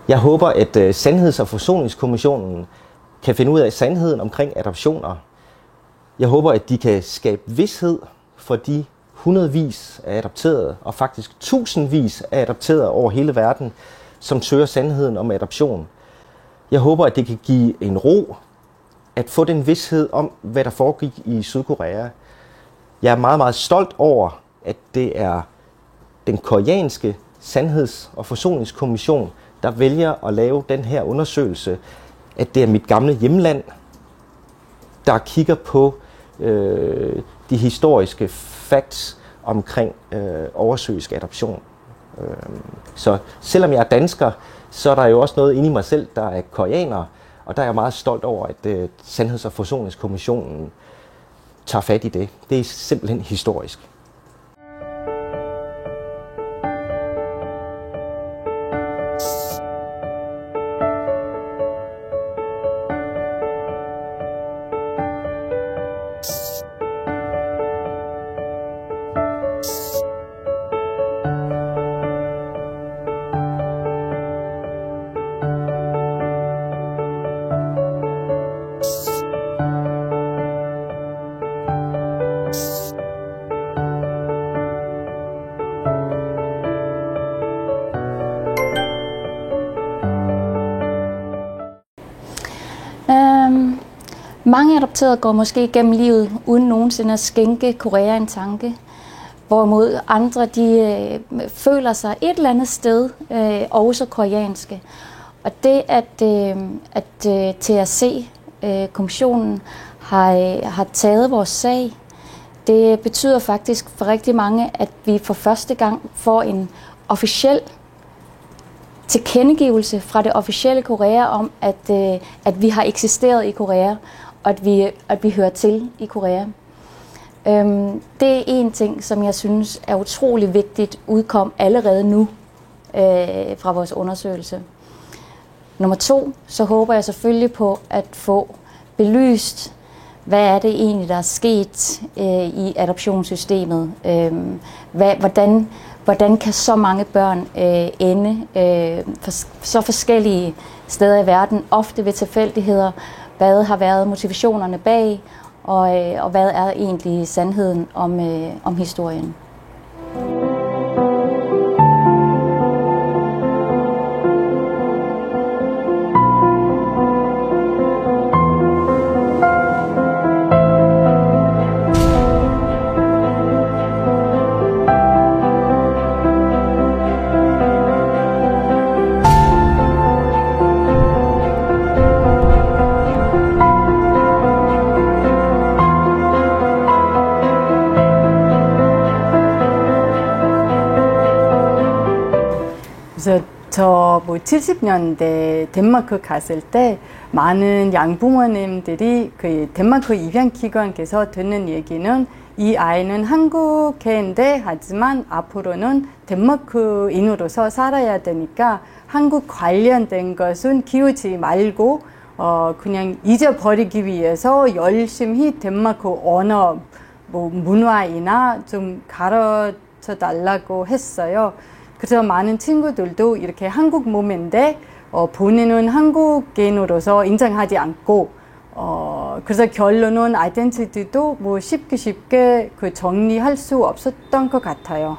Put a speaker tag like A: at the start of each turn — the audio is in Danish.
A: Jeg håber, at Sandheds- og Forsoningskommissionen kan finde ud af sandheden omkring adoptioner. Jeg håber, at de kan skabe vished for de hundredvis af adopterede, og faktisk tusindvis af adopterede over hele verden, som søger sandheden om adoption. Jeg håber, at det kan give en ro at få den vished om, hvad der foregik i Sydkorea. Jeg er meget, meget stolt over, at det er den koreanske Sandheds- og Forsoningskommission, der vælger at lave den her undersøgelse, at det er mit gamle hjemland, der kigger på de historiske facts omkring oversøisk adoption. Så selvom jeg er dansker, så er der jo også noget inde i mig selv, der er koreaner, og der er jeg meget stolt over, at Sandheds- og Forsoningskommissionen tager fat i det. Det er simpelthen historisk.
B: Mange adopterede går måske gennem livet uden nogensinde at skænke Korea en tanke, hvorimod andre de føler sig et eller andet sted også koreanske. Og det at TRC-kommissionen har taget vores sag, det betyder faktisk for rigtig mange, at vi for første gang får en officiel tilkendegivelse fra det officielle Korea om, at vi har eksisteret i Korea, og at vi hører til i Korea. Det er en ting, som jeg synes er utrolig vigtigt, udkom allerede nu fra vores undersøgelse. Nummer 2, så håber jeg selvfølgelig på at få belyst, hvad er det egentlig, der er sket i adoptionssystemet. Hvordan kan så mange børn ende så forskellige steder i verden, ofte ved tilfældigheder. Hvad har været motivationerne bag, og hvad er egentlig sandheden om historien?
C: 저 70년대 덴마크 갔을 때 많은 양부모님들이 그 덴마크 입양기관께서 듣는 얘기는 이 아이는 한국애인데 하지만 앞으로는 덴마크인으로서 살아야 되니까 한국 관련된 것은 키우지 말고 그냥 잊어버리기 위해서 열심히 덴마크 언어 문화이나 좀 가르쳐 달라고 했어요. 그래서 많은 친구들도 이렇게 한국 몸인데 본인은 한국인으로서 인정하지 않고 그래서 결론은 아이덴티티도 뭐 쉽게 그 정리할 수 없었던 것 같아요.